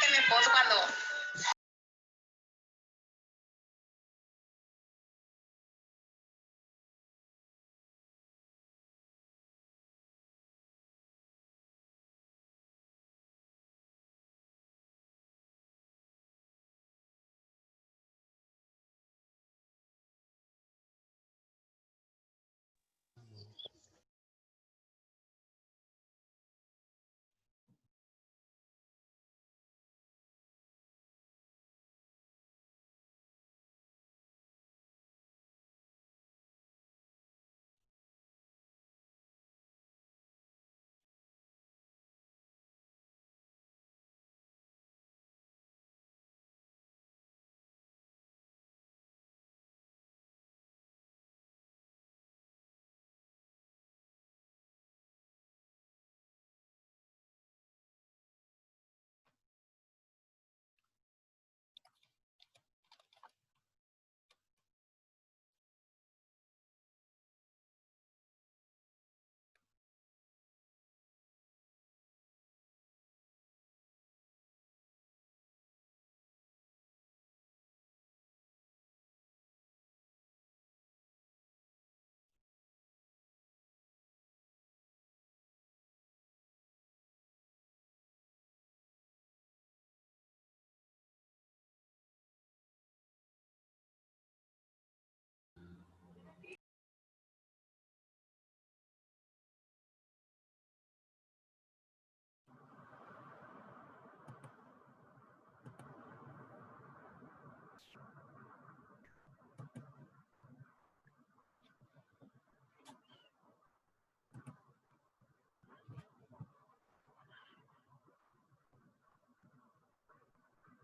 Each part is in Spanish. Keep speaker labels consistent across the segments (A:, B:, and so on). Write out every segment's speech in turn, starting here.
A: pregúnteme pues cuando...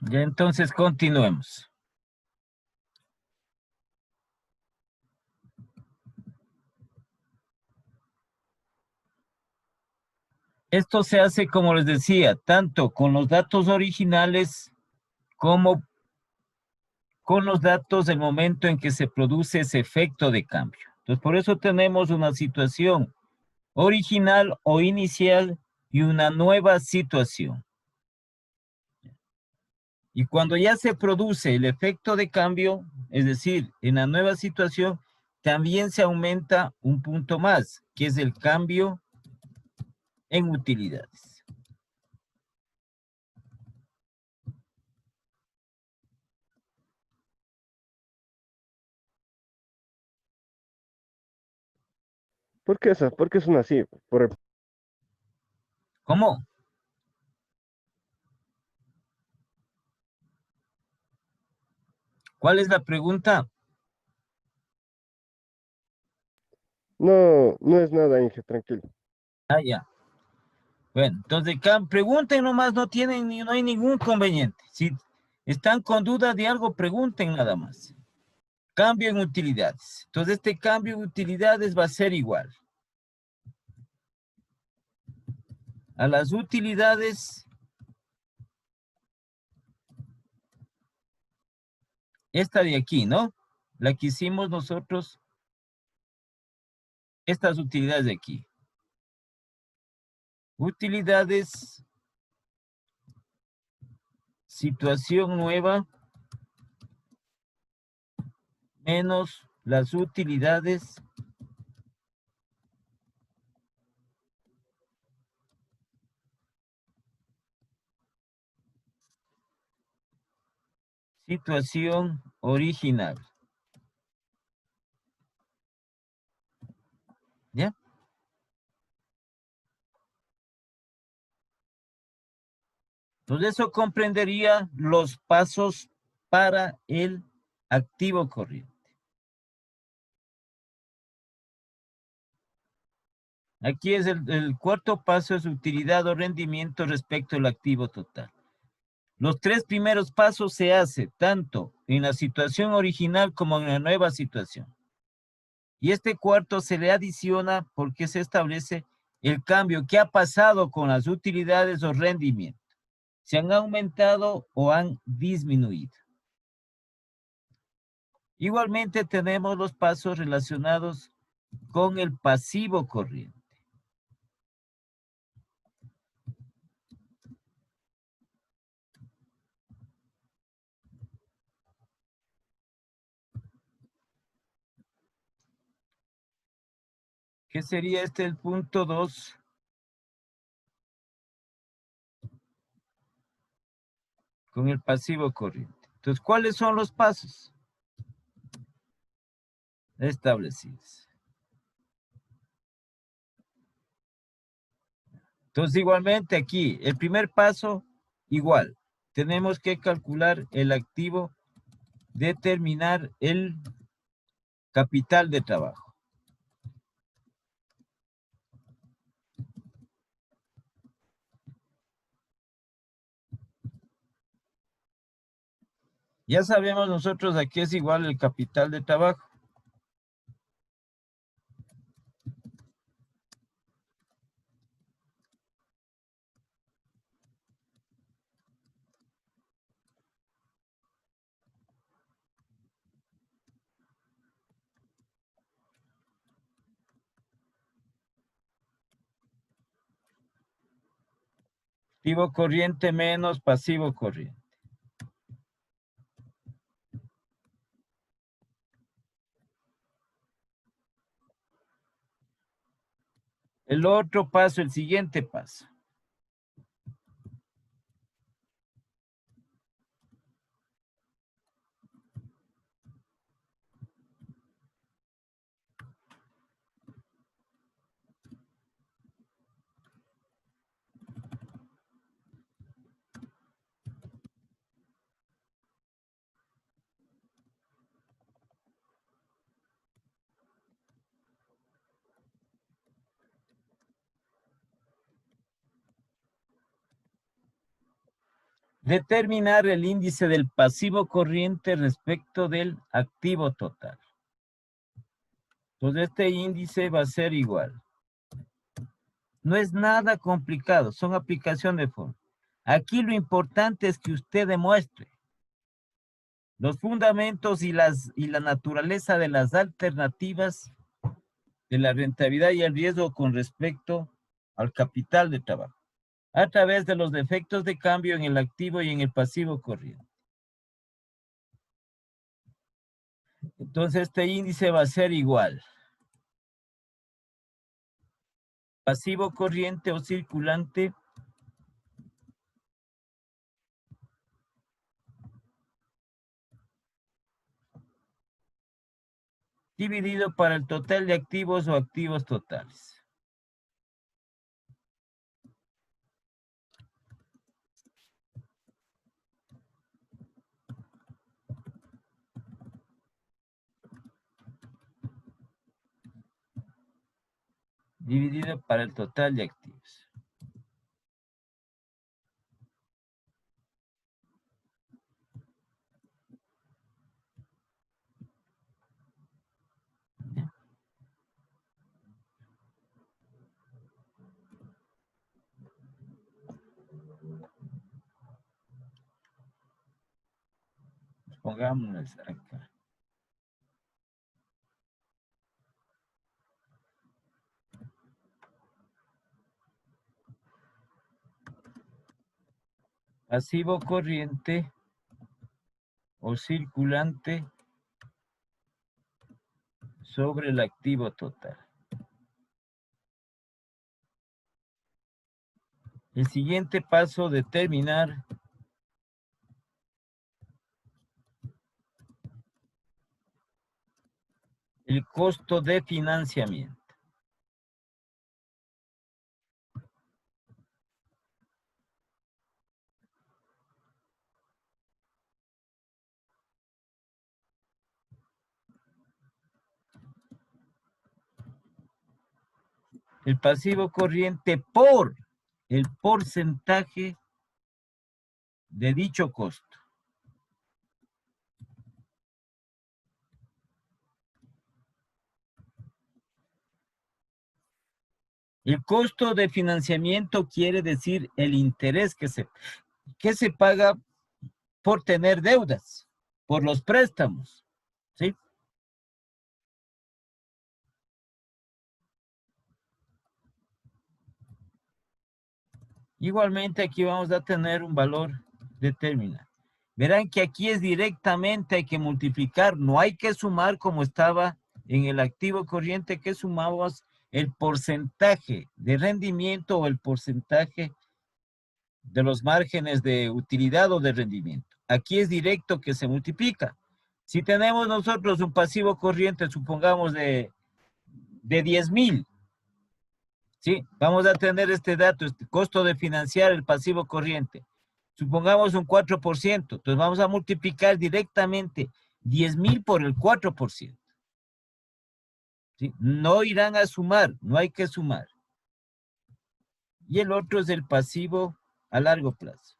B: Ya entonces continuemos. Esto se hace, como les decía, tanto con los datos originales como con los datos del momento en que se produce ese efecto de cambio. Entonces, por eso tenemos una situación original o inicial y una nueva situación. Y cuando ya se produce el efecto de cambio, es decir, en la nueva situación, también se aumenta un punto más, que es el cambio en utilidades.
C: ¿Por qué son así?
B: ¿Cómo? ¿Cuál es la pregunta?
C: No, no es nada, Inge, tranquilo.
B: Ah, ya. Bueno, entonces pregunten nomás, no hay ningún conveniente. Si están con dudas de algo, pregunten nada más. Cambio en utilidades. Entonces este cambio en utilidades va a ser igual a las utilidades, esta de aquí, ¿no? La que hicimos nosotros, estas utilidades de aquí. Utilidades, situación nueva, menos las utilidades situación original. ¿Ya? Entonces eso comprendería los pasos para el activo corriente. Aquí es el cuarto paso, es utilidad o rendimiento respecto al activo total. Los tres primeros pasos se hace tanto en la situación original como en la nueva situación. Y este cuarto se le adiciona porque se establece el cambio que ha pasado con las utilidades o rendimiento. ¿Se han aumentado o han disminuido? Igualmente tenemos los pasos relacionados con el pasivo corriente. ¿Qué sería este el punto 2? Con el pasivo corriente. Entonces, ¿cuáles son los pasos establecidos? Entonces, igualmente aquí, el primer paso, igual. Tenemos que calcular el activo, determinar el capital de trabajo. Ya sabemos nosotros a qué es igual el capital de trabajo. Activo corriente menos pasivo corriente. El otro paso, el siguiente paso. Determinar el índice del pasivo corriente respecto del activo total. Entonces, este índice va a ser igual. No es nada complicado, son aplicación de fórmula. Aquí lo importante es que usted demuestre los fundamentos y la naturaleza de las alternativas de la rentabilidad y el riesgo con respecto al capital de trabajo, a través de los efectos de cambio en el activo y en el pasivo corriente. Entonces, este índice va a ser igual. Pasivo corriente o circulante dividido para el total de activos o activos totales. Dividido para el total de activos. Pongámoslas acá. Pasivo corriente o circulante sobre el activo total. El siguiente paso, determinar el costo de financiamiento. El pasivo corriente por el porcentaje de dicho costo. El costo de financiamiento quiere decir el interés que se paga por tener deudas, por los préstamos, ¿sí? Igualmente aquí vamos a tener un valor determinado. Verán que aquí es directamente, hay que multiplicar, no hay que sumar como estaba en el activo corriente que sumamos el porcentaje de rendimiento o el porcentaje de los márgenes de utilidad o de rendimiento. Aquí es directo que se multiplica. Si tenemos nosotros un pasivo corriente, supongamos de 10,000, ¿sí? Vamos a tener este dato, este costo de financiar el pasivo corriente. Supongamos un 4%, entonces vamos a multiplicar directamente 10,000 por el 4%. ¿Sí? No irán a sumar, no hay que sumar. Y el otro es el pasivo a largo plazo.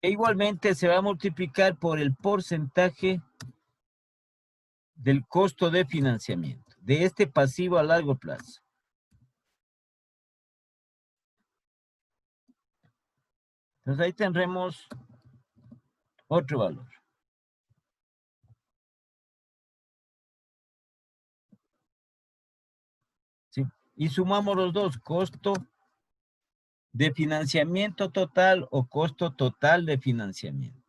B: E igualmente se va a multiplicar por el porcentaje del costo de financiamiento, de este pasivo a largo plazo. Entonces ahí tendremos otro valor. ¿Sí? Y sumamos los dos, costo de financiamiento total o costo total de financiamiento.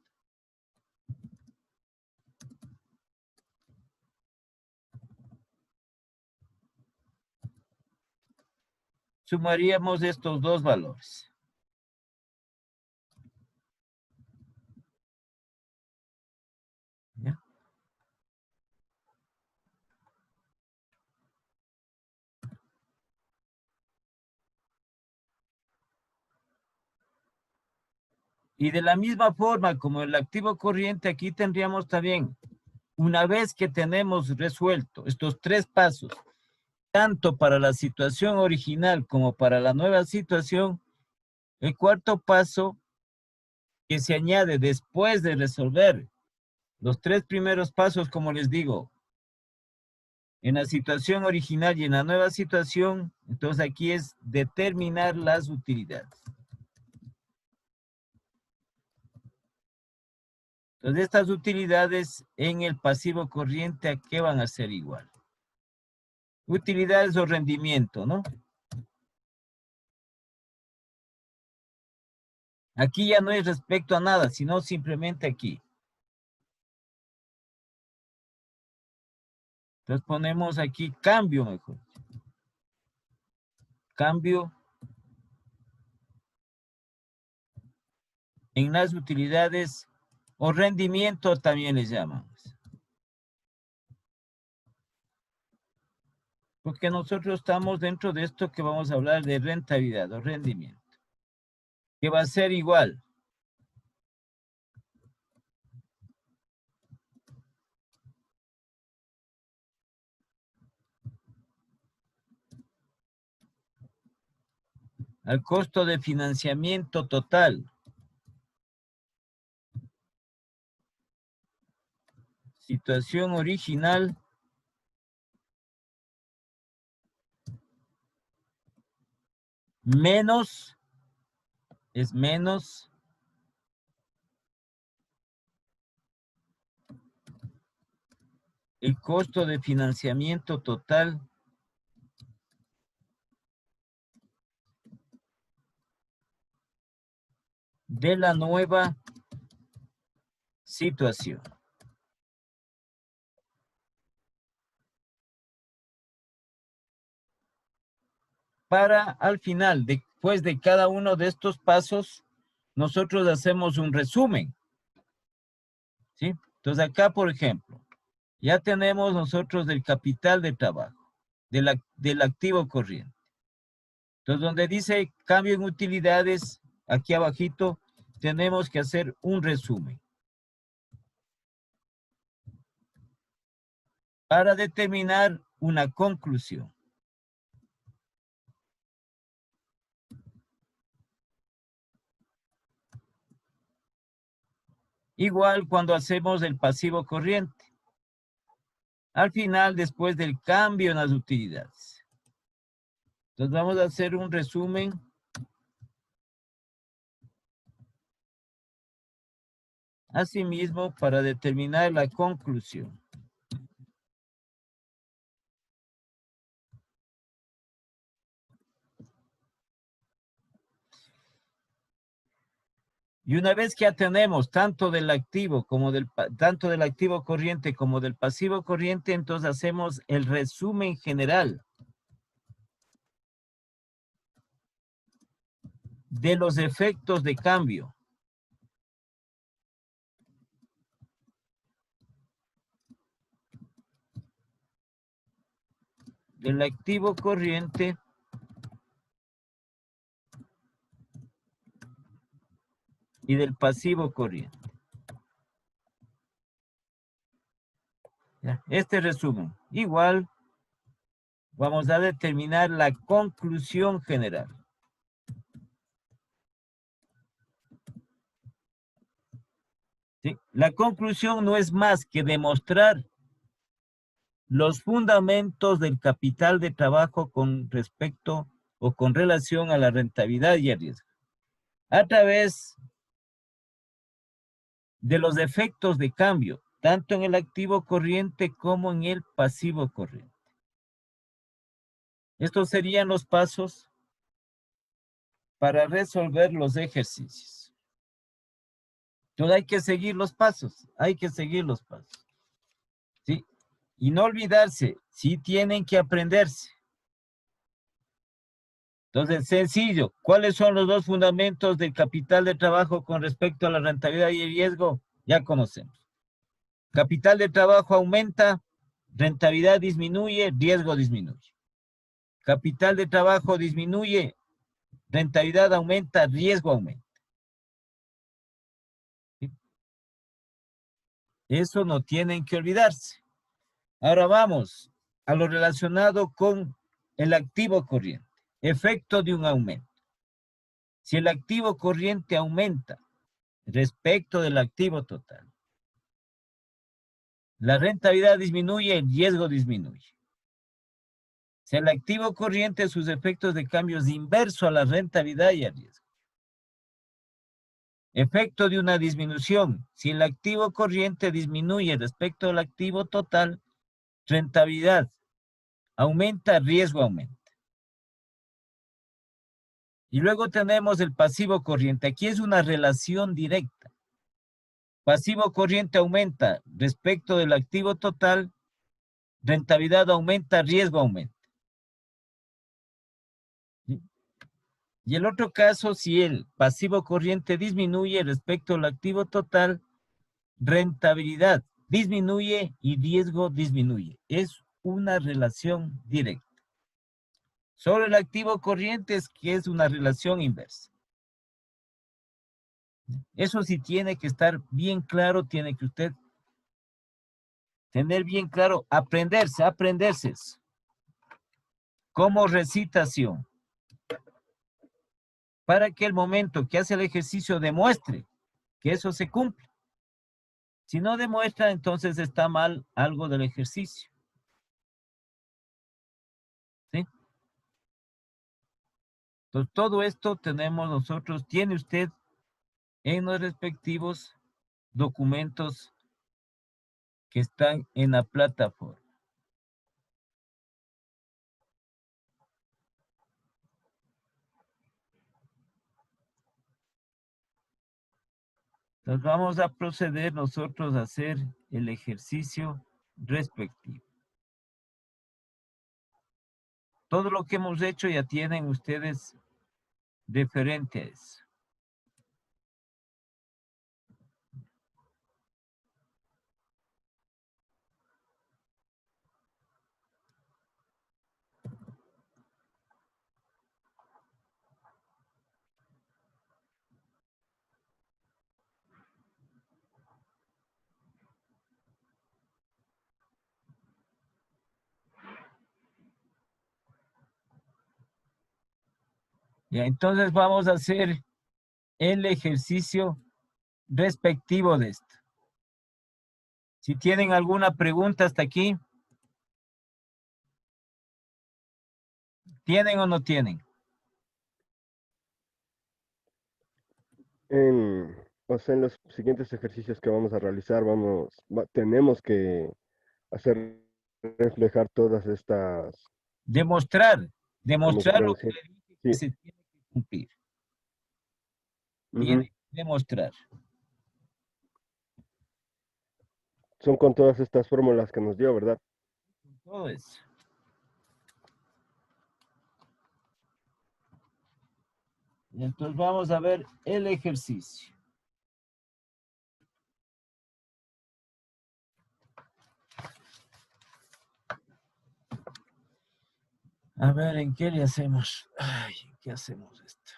B: Sumaríamos estos dos valores. ¿Ya? Y de la misma forma como el activo corriente, aquí tendríamos también, una vez que tenemos resuelto estos tres pasos, tanto para la situación original como para la nueva situación, el cuarto paso que se añade después de resolver los tres primeros pasos, como les digo, en la situación original y en la nueva situación, entonces aquí es determinar las utilidades. Entonces estas utilidades en el pasivo corriente, ¿a qué van a ser igual? Utilidades o rendimiento, ¿no? Aquí ya no es respecto a nada, sino simplemente aquí. Entonces ponemos aquí cambio mejor. Cambio en las utilidades o rendimiento también les llamamos. Porque nosotros estamos dentro de esto que vamos a hablar de rentabilidad o rendimiento. Que va a ser igual al costo de financiamiento total. Situación original menos, es menos el costo de financiamiento total de la nueva situación. Para al final, después de cada uno de estos pasos, nosotros hacemos un resumen. ¿Sí? Entonces acá, por ejemplo, ya tenemos nosotros el capital de trabajo, del activo corriente. Entonces, donde dice cambio en utilidades, aquí abajito, tenemos que hacer un resumen para determinar una conclusión. Igual cuando hacemos el pasivo corriente. Al final, después del cambio en las utilidades. Entonces vamos a hacer un resumen asimismo para determinar la conclusión. Y una vez que ya tenemos tanto del activo tanto del activo corriente como del pasivo corriente, entonces hacemos el resumen general de los efectos de cambio del activo corriente y del pasivo corriente. ¿Ya? Este resumen. Igual vamos a determinar la conclusión general. ¿Sí? La conclusión no es más que demostrar los fundamentos del capital de trabajo con respecto o con relación a la rentabilidad y el riesgo, a través de los efectos de cambio, tanto en el activo corriente como en el pasivo corriente. Estos serían los pasos para resolver los ejercicios. Entonces hay que seguir los pasos, ¿sí? Y no olvidarse, sí tienen que aprenderse. Entonces, sencillo, ¿cuáles son los dos fundamentos del capital de trabajo con respecto a la rentabilidad y el riesgo? Ya conocemos. Capital de trabajo aumenta, rentabilidad disminuye, riesgo disminuye. Capital de trabajo disminuye, rentabilidad aumenta, riesgo aumenta. ¿Sí? Eso no tienen que olvidarse. Ahora vamos a lo relacionado con el activo corriente. Efecto de un aumento. Si el activo corriente aumenta respecto del activo total, la rentabilidad disminuye, el riesgo disminuye. Si el activo corriente, sus efectos de cambio es inverso a la rentabilidad y al riesgo. Efecto de una disminución. Si el activo corriente disminuye respecto al activo total, rentabilidad aumenta, riesgo aumenta. Y luego tenemos el pasivo corriente. Aquí es una relación directa. Pasivo corriente aumenta respecto del activo total, rentabilidad aumenta, riesgo aumenta. ¿Sí? Y el otro caso, si el pasivo corriente disminuye respecto al activo total, rentabilidad disminuye y riesgo disminuye. Es una relación directa. Solo el activo corriente es que es una relación inversa. Eso sí tiene que estar bien claro, tiene que usted tener bien claro, aprenderse eso. Como recitación. Para que el momento que hace el ejercicio demuestre que eso se cumple. Si no demuestra, entonces está mal algo del ejercicio. ¿Sí? Entonces, todo esto tenemos nosotros, tiene usted en los respectivos documentos que están en la plataforma. Entonces, vamos a proceder nosotros a hacer el ejercicio respectivo. Todo lo que hemos hecho ya tienen ustedes referente a eso. Ya, entonces vamos a hacer el ejercicio respectivo de esto. Si tienen alguna pregunta hasta aquí, ¿tienen o no tienen?
C: O sea, en los siguientes ejercicios que vamos a realizar, tenemos que hacer reflejar todas estas,
B: Demostrar
C: ¿cómo se puede
B: lo que
C: decir?
B: le dije que
C: Sí.
B: se tiene que cumplir.
C: Ujú.
B: Tiene. demostrar.
C: Son con todas estas fórmulas que nos dio, ¿verdad?
B: Todo eso. Y entonces vamos a ver el ejercicio. A ver, ¿en qué le hacemos? Ay, ¿en qué hacemos esto?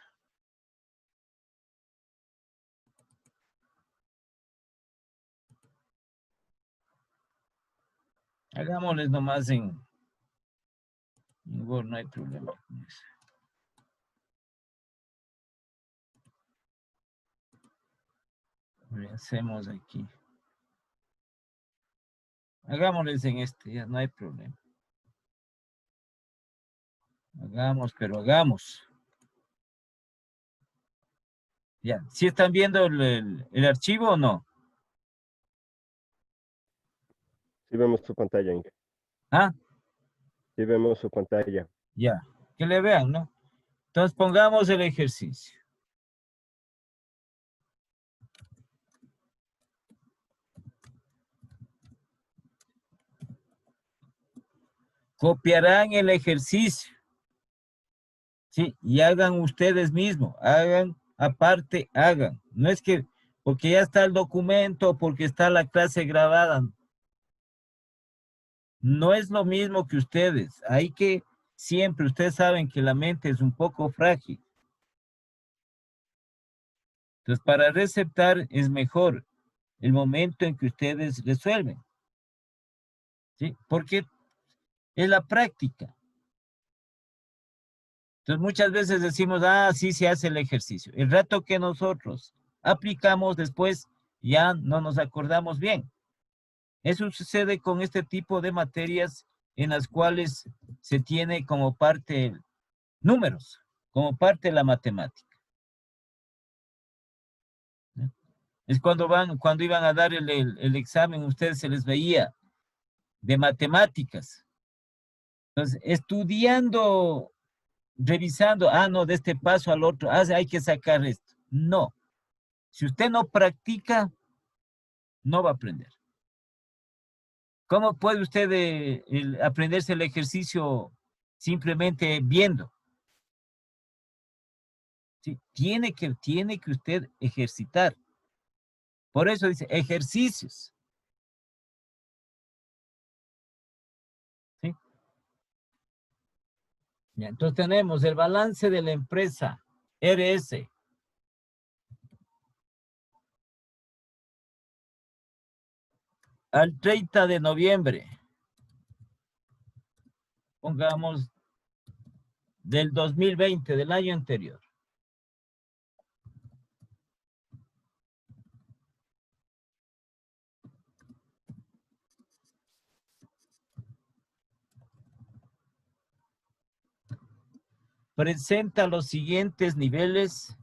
B: Hagámosles nomás en Word, no hay problema con eso. Le hacemos aquí. Hagámosles en este, ya no hay problema. Hagamos, pero hagamos. Ya, ¿sí están viendo el archivo o no?
C: Sí vemos su pantalla, Inge.
B: Ah,
C: Sí vemos su pantalla.
B: ya, que le vean, ¿no? Entonces pongamos el ejercicio. Copiarán el ejercicio, ¿sí? Y hagan ustedes mismos, hagan aparte, hagan. No es que porque ya está el documento, porque está la clase grabada. No es lo mismo que ustedes. Hay que siempre, ustedes saben que la mente es un poco frágil. Entonces, para receptar es mejor el momento en que ustedes resuelven, ¿sí? Porque es la práctica. Entonces, muchas veces decimos, ah, sí se hace el ejercicio. El rato que nosotros aplicamos después, ya no nos acordamos bien. Eso sucede con este tipo de materias en las cuales se tiene como parte números, como parte de la matemática. Es cuando iban a dar el examen, ustedes se les veía de matemáticas. Entonces, estudiando, revisando, ah, no, de este paso al otro, ah, hay que sacar esto. No, si usted no practica, no va a aprender. ¿Cómo puede usted aprenderse el ejercicio simplemente viendo? ¿Sí? Tiene que usted ejercitar. Por eso dice ejercicios. ¿Sí? Ya, entonces tenemos el balance de la empresa RS. Al 30 de noviembre, pongamos del 2020, del año anterior. Presenta los siguientes niveles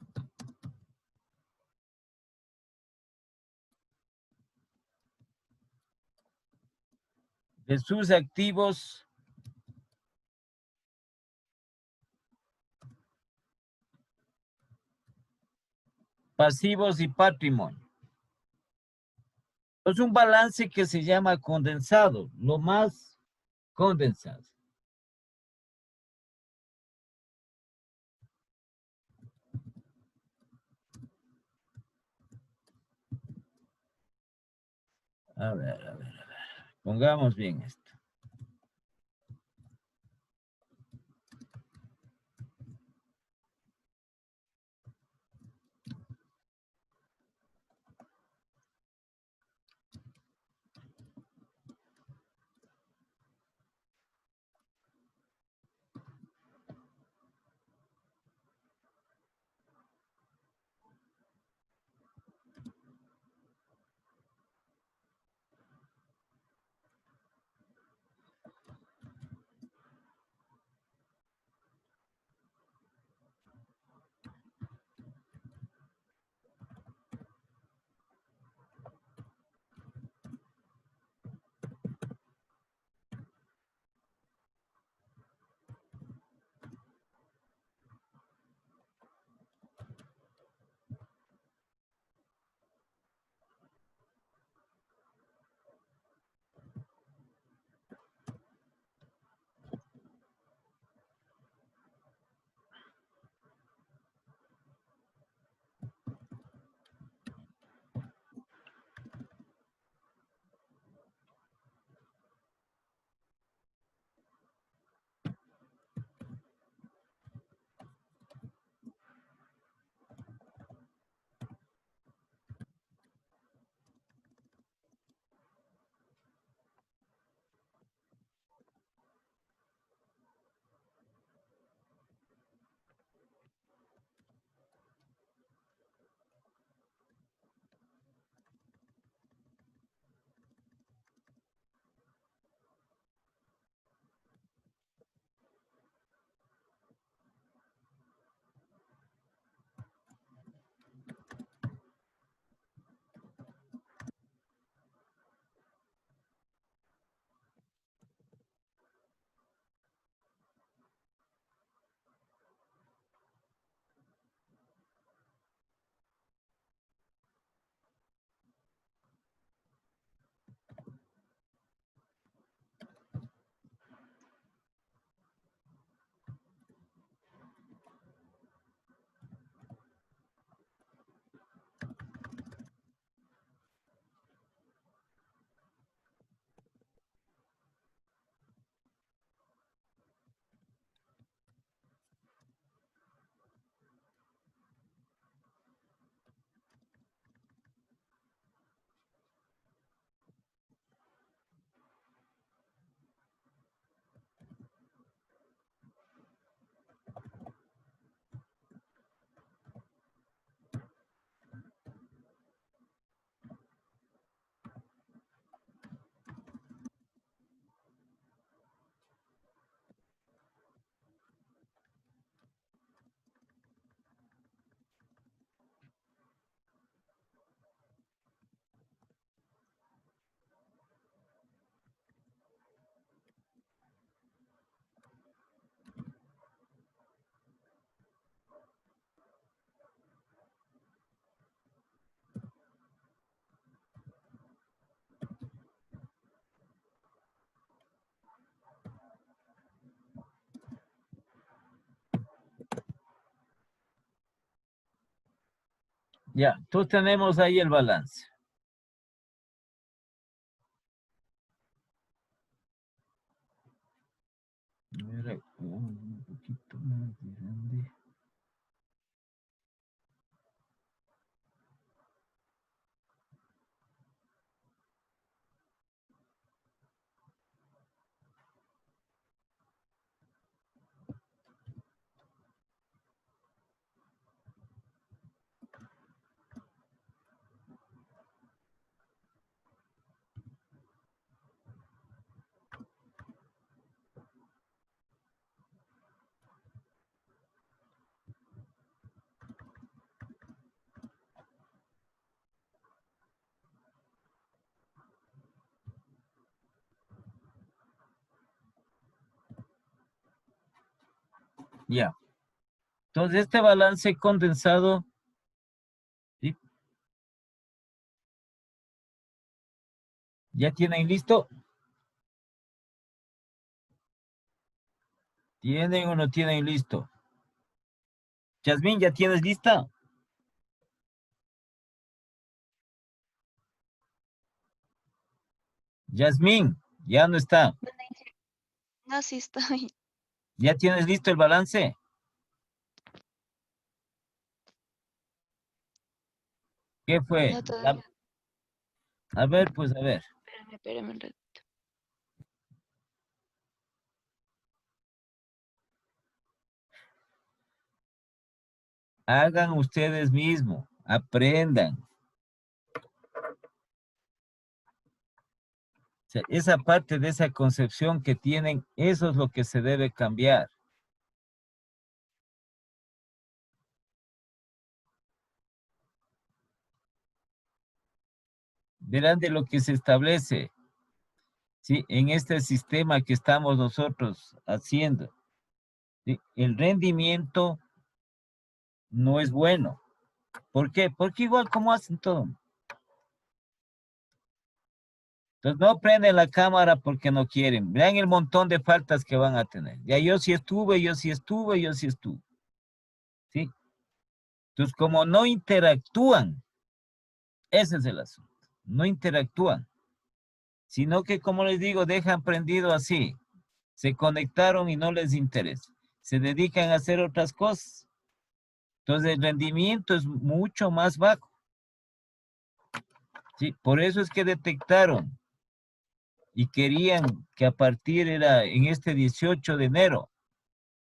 B: de sus activos pasivos y patrimonio. Es un balance que se llama condensado, lo más condensado. A ver, a ver, a ver. Pongamos bien esto. Ya, entonces tenemos ahí el balance. A ver, un poquito más grande. Ya. Entonces, este balance condensado, ¿sí? ¿Ya tienen listo? ¿Tienen o no tienen listo? Yasmín, ¿ya tienes lista? Yasmín, ya no está.
A: No, sí estoy.
B: ¿Ya tienes listo el balance? ¿Qué fue?
A: No todavía.
B: A ver, pues a ver.
A: Espérame un rato.
B: Hagan ustedes mismos, aprendan. O sea, esa parte de esa concepción que tienen, eso es lo que se debe cambiar. Verán de lo que se establece, ¿sí? En este sistema que estamos nosotros haciendo, ¿sí? El rendimiento no es bueno. ¿Por qué? Porque igual como hacen todo. Entonces no prenden la cámara porque no quieren. Vean el montón de faltas que van a tener. Ya yo sí estuve, yo sí estuve, yo sí estuve. ¿Sí? Entonces como no interactúan, ese es el asunto. No interactúan. Sino que, como les digo, dejan prendido así. Se conectaron y no les interesa. Se dedican a hacer otras cosas. Entonces el rendimiento es mucho más bajo. ¿Sí? Por eso es que detectaron y querían que a partir era en este 18 de enero,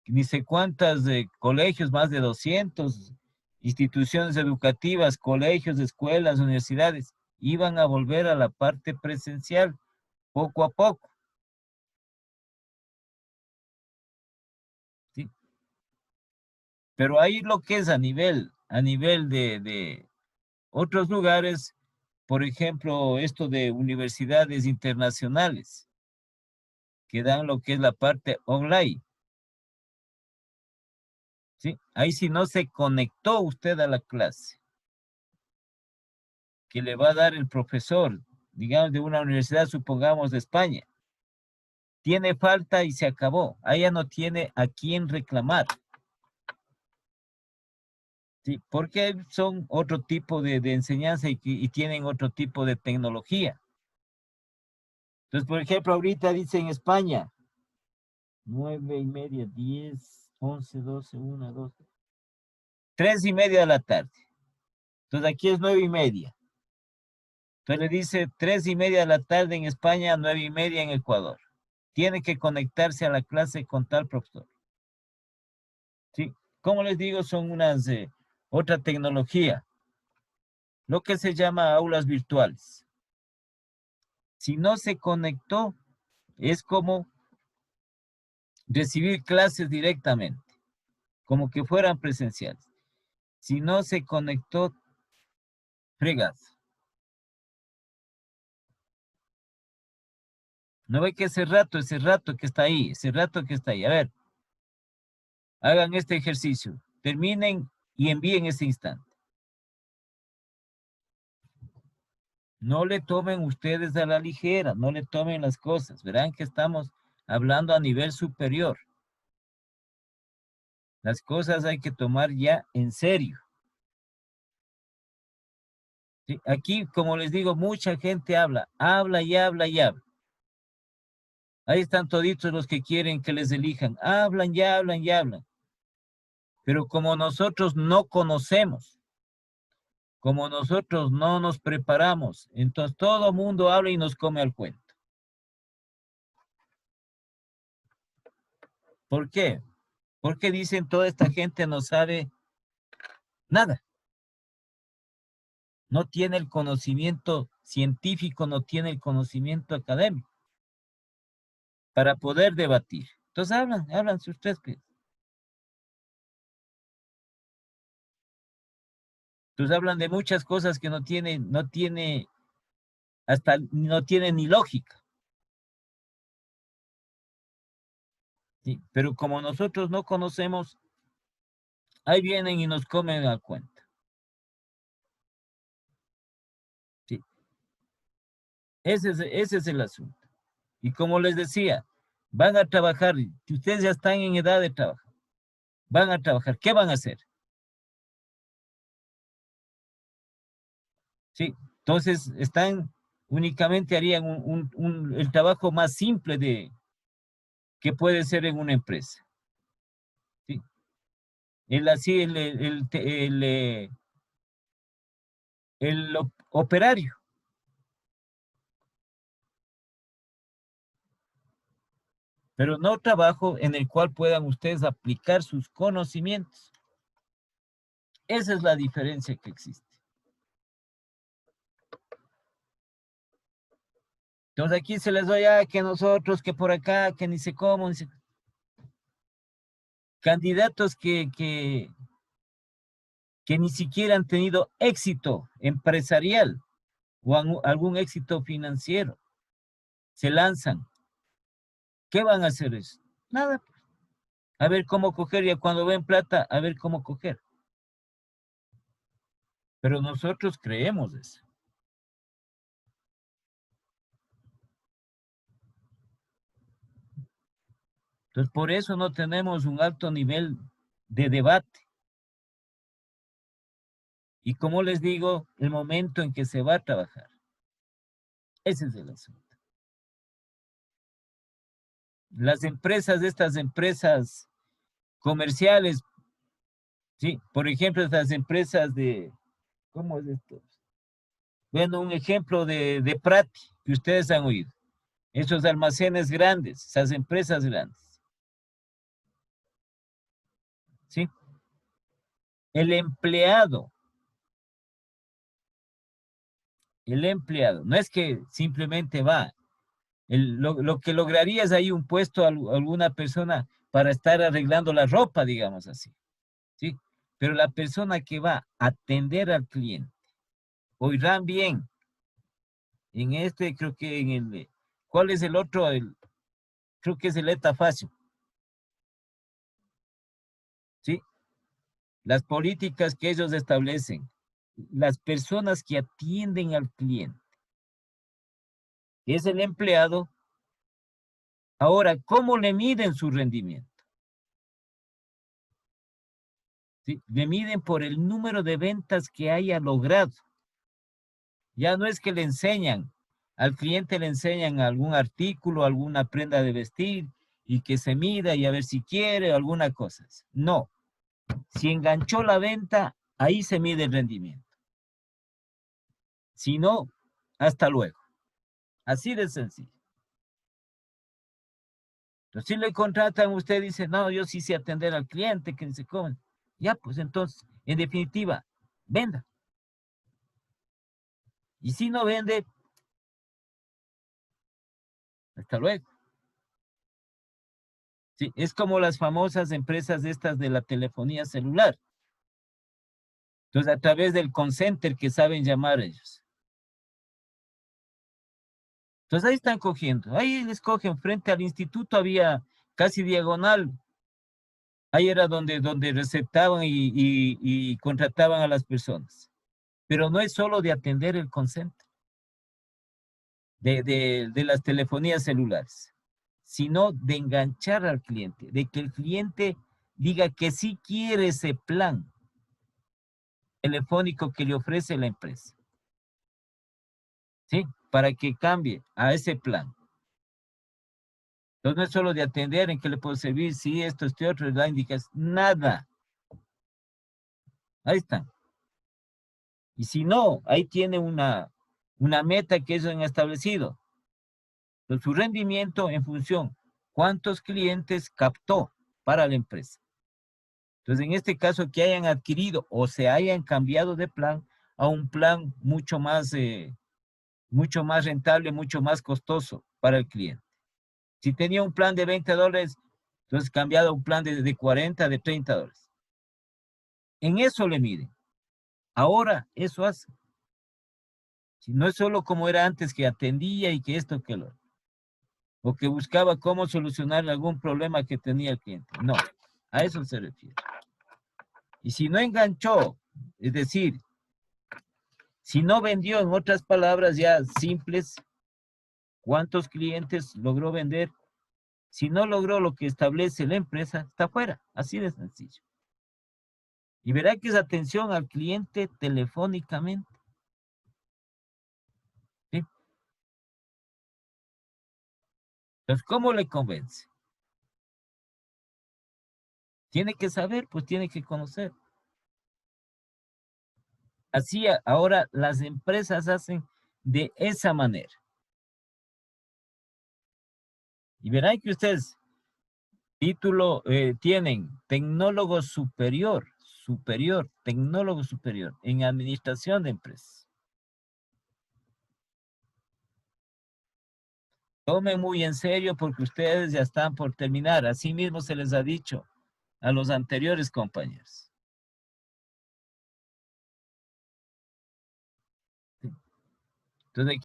B: ni sé cuántas colegios, más de 200 instituciones educativas, colegios, escuelas, universidades, iban a volver a la parte presencial poco a poco. ¿Sí? Pero ahí lo que es a nivel de otros lugares, por ejemplo, esto de universidades internacionales, que dan lo que es la parte online. ¿Sí? Ahí si no se conectó usted a la clase que le va a dar el profesor, digamos, de una universidad, supongamos de España, tiene falta y se acabó. Ahí ya no tiene a quién reclamar. ¿Sí? Porque son otro tipo de enseñanza y tienen otro tipo de tecnología. Entonces, por ejemplo, ahorita dice en España, 9:30, 10, 11, 12, 1, 2, 3:30 de la tarde. Entonces aquí es 9:30. Entonces le dice 3:30 de la tarde en España, 9:30 en Ecuador. Tiene que conectarse a la clase con tal profesor. ¿Sí? Como les digo, son otra tecnología, lo que se llama aulas virtuales. Si no se conectó, es como recibir clases directamente, como que fueran presenciales. Si no se conectó, fregas. No ve que ese rato que está ahí, ese rato que está ahí. A ver, hagan este ejercicio, terminen y envíen ese instante. No le tomen ustedes a la ligera, no le tomen las cosas. Verán que estamos hablando a nivel superior. Las cosas hay que tomar ya en serio. ¿Sí? Aquí, como les digo, mucha gente habla y habla y habla. Ahí están toditos los que quieren que les elijan. Hablan y hablan y hablan. Pero como nosotros no conocemos, como nosotros no nos preparamos, entonces todo mundo habla y nos come al cuento. ¿Por qué? Porque dicen toda esta gente no sabe nada. No tiene el conocimiento científico, no tiene el conocimiento académico para poder debatir. Entonces hablan sus tres pies. Entonces hablan de muchas cosas que no tiene ni lógica. ¿Sí? Pero como nosotros no conocemos, ahí vienen y nos comen al cuento. ¿Sí? Ese es el asunto. Y como les decía, van a trabajar, si ustedes ya están en edad de trabajar, van a trabajar, ¿qué van a hacer? Sí, entonces únicamente harían el trabajo más simple que puede ser en una empresa. ¿Sí? Así, operario. Pero no trabajo en el cual puedan ustedes aplicar sus conocimientos. Esa es la diferencia que existe. Entonces aquí se les doy que nosotros, que por acá, que ni sé cómo, candidatos que ni siquiera han tenido éxito empresarial o algún éxito financiero. Se lanzan. ¿Qué van a hacer eso? Nada. A ver cómo coger, y cuando ven plata, a ver cómo coger. Pero nosotros creemos eso. Entonces, por eso no tenemos un alto nivel de debate. Y como les digo, el momento en que se va a trabajar. Ese es el asunto. Las empresas, estas empresas comerciales, sí, por ejemplo, estas empresas ¿cómo es esto? Bueno, un ejemplo de Prati, que ustedes han oído. Esos almacenes grandes, esas empresas grandes. ¿Sí? El empleado, no es que simplemente va. Lo que lograría es ahí un puesto a alguna persona para estar arreglando la ropa, digamos así. ¿Sí? Pero la persona que va a atender al cliente, oirán bien, en este creo que ¿cuál es el otro? Creo que es el etafacio. ¿Sí? Las políticas que ellos establecen, las personas que atienden al cliente, es el empleado. Ahora, ¿cómo le miden su rendimiento? ¿Sí? Le miden por el número de ventas que haya logrado. Ya no es que le enseñan, al cliente le enseñan algún artículo, alguna prenda de vestir y que se mida y a ver si quiere alguna cosa. No, si enganchó la venta, ahí se mide el rendimiento. Si no, hasta luego. Así de sencillo. Entonces, si le contratan, usted dice, no, yo sí sé atender al cliente, que se come. Ya, pues entonces, en definitiva, venda. Y si no vende, hasta luego. Sí, es como las famosas empresas estas de la telefonía celular. Entonces, a través del call center que saben llamar ellos. Entonces, ahí están cogiendo. Ahí les cogen. Frente al instituto había casi diagonal. Ahí era donde receptaban y contrataban a las personas. Pero no es solo de atender el call center de las telefonías celulares, sino de enganchar al cliente, de que el cliente diga que sí quiere ese plan telefónico que le ofrece la empresa. ¿sí? Para que cambie a ese plan. Entonces no es solo de atender en qué le puedo servir, si esto, este otro, la indicas, nada. Ahí están. Y si no, ahí tiene una meta que ellos han establecido. Entonces, su rendimiento en función, ¿cuántos clientes captó para la empresa? Entonces, en este caso, que hayan adquirido o se hayan cambiado de plan a un plan mucho más rentable, mucho más costoso para el cliente. Si tenía un plan de $20, entonces cambiado a un plan de 40, de $30. En eso le miden. Ahora eso hace. Si no es solo como era antes, que atendía y que esto, que lo, o que buscaba cómo solucionar algún problema que tenía el cliente. No, a eso se refiere. Y si no enganchó, es decir, si no vendió, en otras palabras ya simples, ¿cuántos clientes logró vender? Si no logró lo que establece la empresa, está fuera. Así de sencillo. Y verá que es atención al cliente telefónicamente. ¿Sí? Entonces, ¿cómo le convence? Tiene que saber, pues tiene que conocer. Así ahora las empresas hacen de esa manera. Y verán que ustedes título tienen tecnólogo superior, tecnólogo superior en administración de empresas. Tomen muy en serio porque ustedes ya están por terminar. Así mismo se les ha dicho a los anteriores compañeros. Entonces,